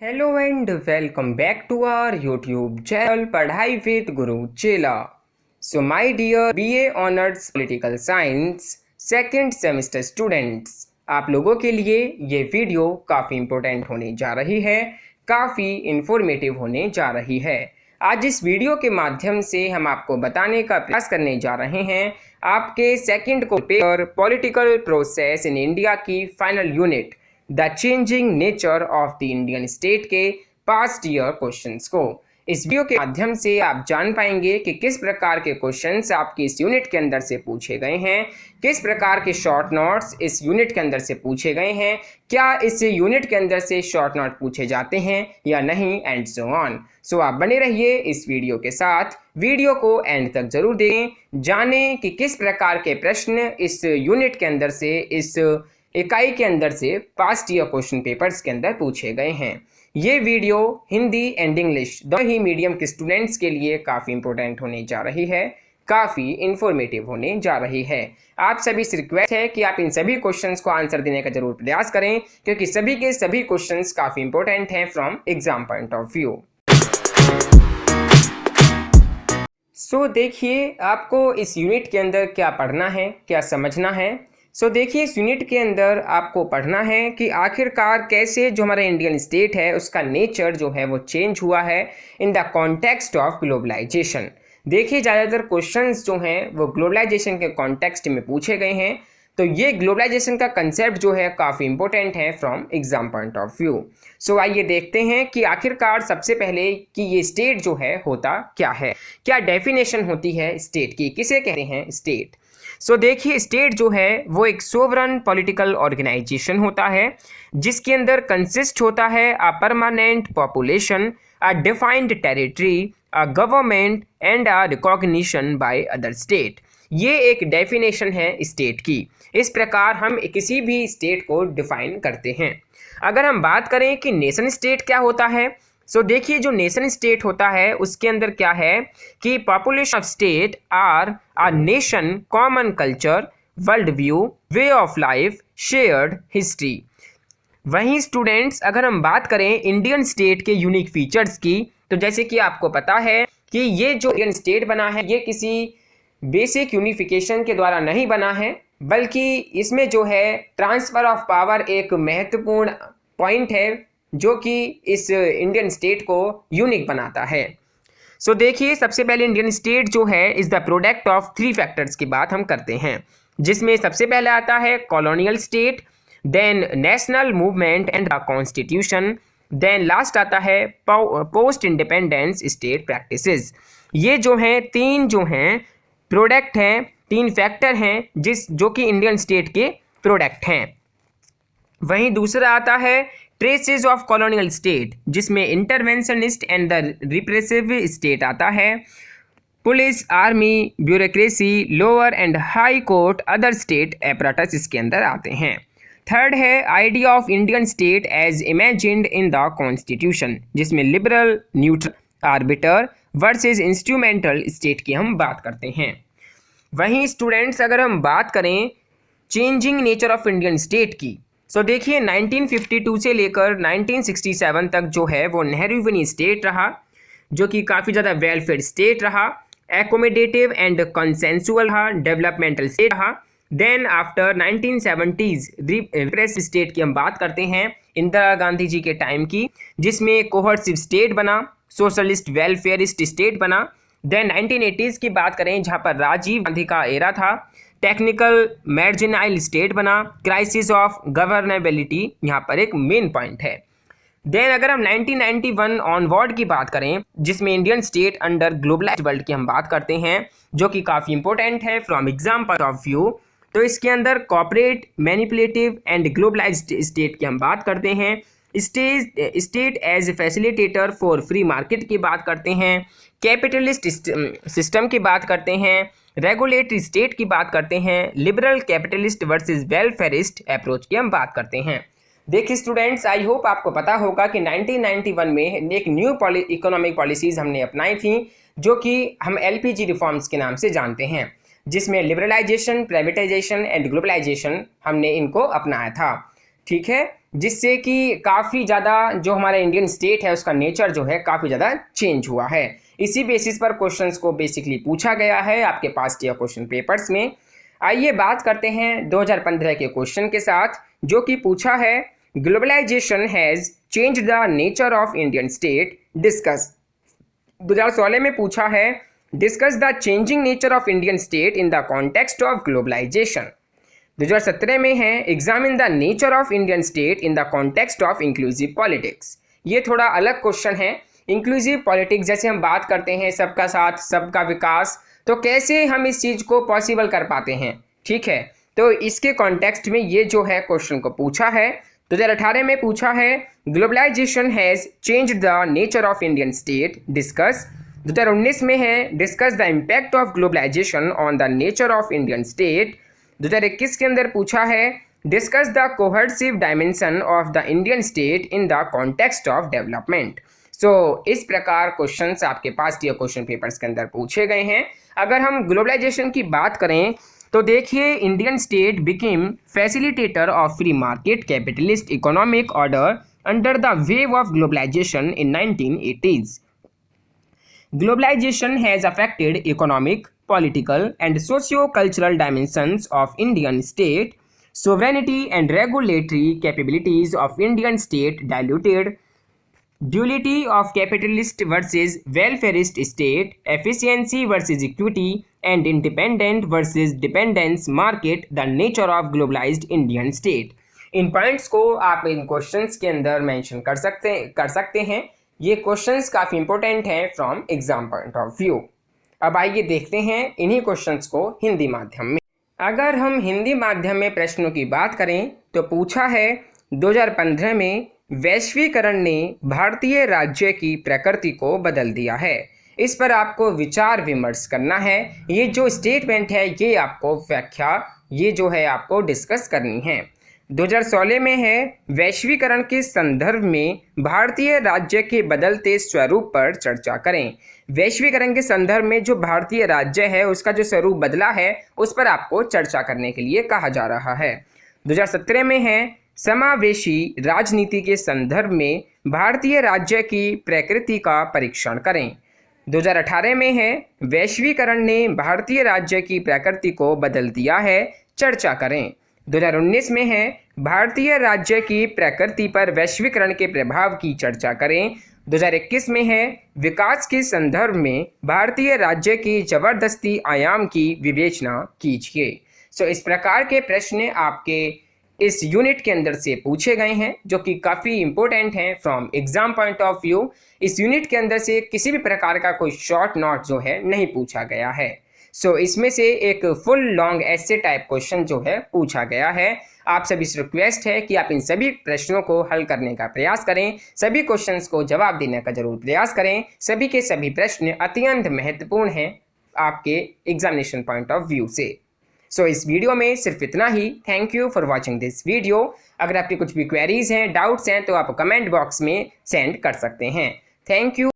Hello and welcome back to our YouTube channel Padhai with Guru Chela. So my dear BA honours political science second semester students, आप लोगों के लिए ये video काफ़ी important होने जा रही है, काफ़ी इंफॉर्मेटिव होने जा रही है। आज इस वीडियो के माध्यम से हम आपको बताने का प्रयास करने जा रहे हैं आपके सेकंड को paper political process in India की final unit the changing nature of the Indian state के पास्ट ईयर क्वेश्चंस को। इस वीडियो के माध्यम से आप जान पाएंगे कि किस प्रकार के क्वेश्चंस आपकी इस यूनिट के अंदर से पूछे गए हैं, किस प्रकार के शॉर्ट नोट्स इस यूनिट के अंदर से पूछे गए हैं, क्या इस यूनिट के अंदर से शॉर्ट नोट पूछे जाते हैं या नहीं, एंड सो ऑन। सो आप बने रहिए इस वीडियो के साथ, वीडियो को एंड तक जरूर देखें, जानें कि किस प्रकार के प्रश्न इस यूनिट के अंदर से, इस इकाई के अंदर से पास्ट ईयर क्वेश्चन पेपर्स के अंदर पूछे गए हैं। ये वीडियो हिंदी एंड इंग्लिश दोनों ही मीडियम के स्टूडेंट्स के लिए काफ़ी इंपॉर्टेंट होने जा रही है, काफ़ी इंफॉर्मेटिव होने जा रही है। आप सभी से रिक्वेस्ट है कि आप इन सभी क्वेश्चंस को आंसर देने का जरूर प्रयास करें, क्योंकि सभी के सभी क्वेश्चंस काफ़ी इंपॉर्टेंट हैं from exam point of view. So देखिए आपको इस यूनिट के अंदर क्या पढ़ना है, क्या समझना है। सो देखिए इस यूनिट के अंदर आपको पढ़ना है कि आखिरकार कैसे जो हमारा इंडियन स्टेट है उसका नेचर जो है वो चेंज हुआ है in the context of globalisation. देखिए ज़्यादातर क्वेश्चंस जो हैं वो ग्लोबलाइजेशन के कॉन्टेक्स्ट में पूछे गए हैं, तो ये ग्लोबलाइजेशन का कंसेप्ट जो है काफ़ी इंपॉर्टेंट है from exam point of view. So आइए देखते हैं कि आखिरकार सबसे पहले कि ये स्टेट जो है होता क्या है, क्या डेफिनेशन होती है स्टेट की, किसे कहते हैं स्टेट। सो देखिए स्टेट जो है वो एक सोवरन पॉलिटिकल ऑर्गेनाइजेशन होता है जिसके अंदर कंसिस्ट होता है a permanent population, a defined territory, a government and a recognition by other state. ये एक डेफिनेशन है स्टेट की। इस प्रकार हम किसी भी स्टेट को डिफाइन करते हैं। अगर हम बात करें कि नेशन स्टेट क्या होता है, सो देखिए जो नेशन स्टेट होता है उसके अंदर क्या है कि population of state are a nation, common culture, world view, way of life, shared history. वहीं स्टूडेंट्स अगर हम बात करें इंडियन स्टेट के यूनिक फीचर्स की, तो जैसे कि आपको पता है कि ये जो इंडियन स्टेट बना है ये किसी बेसिक यूनिफिकेशन के द्वारा नहीं बना है, बल्कि इसमें जो है ट्रांसफ़र ऑफ पावर एक महत्वपूर्ण पॉइंट है जो कि इस इंडियन स्टेट को यूनिक बनाता है। सो देखिए सबसे पहले इंडियन स्टेट जो है is the product of 3 factors की बात हम करते हैं, जिसमें सबसे पहले आता है colonial state, then national movement and the constitution, then last आता है पोस्ट इंडिपेंडेंस स्टेट प्रैक्टिसेस। ये जो हैं 3 जो हैं प्रोडक्ट हैं, 3 फैक्टर हैं जो कि इंडियन स्टेट के प्रोडक्ट हैं। वहीं दूसरा आता है ट्रेसेस ऑफ कॉलोनियल स्टेट, जिसमें interventionist and the repressive state आता है, police, army, bureaucracy, lower and high court, other state apparatus इसके अंदर आते हैं। थर्ड है idea of Indian state as imagined in the constitution, जिसमें liberal, neutral, arbiter versus instrumental state की हम बात करते हैं। वहीं स्टूडेंट्स अगर हम बात करें changing nature of Indian state की, सो देखिए 1952 से लेकर 1967 तक जो है वो नेहरूवियन स्टेट रहा, जो कि काफ़ी ज़्यादा वेलफेयर स्टेट रहा, एकोमोडेटिव एंड कंसेंसुअल रहा, डेवलपमेंटल स्टेट रहा। Then after 1970s repress state की हम बात करते हैं इंदिरा गांधी जी के टाइम की, जिसमें कोहर्सिव स्टेट बना, सोशलिस्ट वेलफेयरिस्ट स्टेट बना। देन 1980s की बात करें जहाँ पर राजीव गांधी का एरा था, टेक्निकल मार्जिनाइल स्टेट बना, क्राइसिस ऑफ गवर्नेबिलिटी यहाँ पर एक मेन पॉइंट है। देन अगर हम 1991 ऑनवर्ड की बात करें, जिसमें Indian state under globalised world की हम बात करते हैं, जो कि काफ़ी इंपॉर्टेंट है from exam point of view, तो इसके अंदर corporate, manipulative and globalised state की हम बात करते हैं, state as facilitator for free market की बात करते हैं, कैपिटलिस्ट सिस्टम की बात करते हैं, रेगुलेटरी स्टेट की बात करते हैं, लिबरल कैपिटलिस्ट वर्सेस वेलफेयरिस्ट अप्रोच की हम बात करते हैं। देखिए स्टूडेंट्स आई होप आपको पता होगा कि 1991 में एक न्यू इकोनॉमिक पॉलिसीज़ हमने अपनाई थी, जो कि हम LPG रिफॉर्म्स के नाम से जानते हैं, जिसमें लिबरलाइजेशन, प्राइवेटाइजेशन एंड ग्लोबलाइजेशन हमने इनको अपनाया था। ठीक है, जिससे कि काफ़ी ज़्यादा जो हमारा इंडियन स्टेट है उसका नेचर जो है काफ़ी ज़्यादा चेंज हुआ है। इसी बेसिस पर क्वेश्चंस को बेसिकली पूछा गया है आपके पास्ट ईयर क्वेश्चन पेपर्स में। आइए बात करते हैं 2015 के क्वेश्चन के साथ, जो कि पूछा है globalisation has change the nature of Indian state, discuss. 2016 में पूछा है discuss the changing nature of Indian state in the context of globalisation. 2017 में है examine the nature of Indian state in the context of inclusive politics. ये थोड़ा अलग question है। Inclusive politics जैसे हम बात करते हैं सबका साथ सबका विकास, तो कैसे हम इस चीज़ को पॉसिबल कर पाते हैं, ठीक है। तो इसके कॉन्टेक्स्ट में ये जो है क्वेश्चन को पूछा है। 2018 में पूछा है globalisation has change the nature of Indian state, discuss. 2019 में है discuss the impact of globalization on the nature of Indian state. 2021 के अंदर पूछा है discuss the coercive dimension of the Indian state in the context of development. So इस प्रकार questions आपके पास ये क्वेश्चन पेपर्स के अंदर पूछे गए हैं। अगर हम ग्लोबलाइजेशन की बात करें तो देखिए Indian state became facilitator of free market capitalist economic order under the wave of globalisation in 1980s. Globalization has affected economic, political, and socio-cultural dimensions of Indian state. Sovereignty and regulatory capabilities of Indian state diluted. Duality of capitalist versus welfarist state. Efficiency versus equity. And independent versus dependence market the nature of globalized Indian state. In points को आप इन questions के अंदर mention कर सकते हैं। ये questions काफ़ी important हैं from exam point of view. अब आइए देखते हैं इन्हीं क्वेश्चंस को हिंदी माध्यम में। अगर हम हिंदी माध्यम में प्रश्नों की बात करें तो पूछा है 2015 में वैश्वीकरण ने भारतीय राज्य की प्रकृति को बदल दिया है। इस पर आपको विचार विमर्श करना है। ये जो स्टेटमेंट है ये आपको व्याख्या ये जो है आपको डिस्कस करनी है। 2016 में है वैश्वीकरण के संदर्भ में भारतीय राज्य के बदलते स्वरूप पर चर्चा करें। वैश्वीकरण के संदर्भ में जो भारतीय राज्य है उसका जो स्वरूप बदला है उस पर आपको चर्चा करने के लिए कहा जा रहा है। 2017 में है समावेशी राजनीति के संदर्भ में भारतीय राज्य की प्रकृति का परीक्षण करें। 2018 में है वैश्वीकरण ने भारतीय राज्य की प्रकृति को बदल दिया है, चर्चा करें। 2019 में है भारतीय राज्य की प्रकृति पर वैश्वीकरण के प्रभाव की चर्चा करें। 2021 में है विकास के संदर्भ में भारतीय राज्य की जबरदस्ती आयाम की विवेचना कीजिए। सो इस प्रकार के प्रश्न आपके इस यूनिट के अंदर से पूछे गए हैं जो कि काफ़ी इंपॉर्टेंट हैं from exam point of view. इस यूनिट के अंदर से किसी भी प्रकार का कोई शॉर्ट नोट जो है नहीं पूछा गया है। सो इसमें से एक फुल लॉन्ग ऐसे टाइप क्वेश्चन जो है पूछा गया है। आप सभी से रिक्वेस्ट है कि आप इन सभी प्रश्नों को हल करने का प्रयास करें, सभी क्वेश्चंस को जवाब देने का जरूर प्रयास करें। सभी के सभी प्रश्न अत्यंत महत्वपूर्ण हैं आपके एग्जामिनेशन पॉइंट ऑफ व्यू से। सो इस वीडियो में सिर्फ इतना ही। Thank you for watching this video. अगर आपकी कुछ भी क्वेरीज हैं, डाउट्स हैं तो आप कमेंट बॉक्स में सेंड कर सकते हैं। Thank you.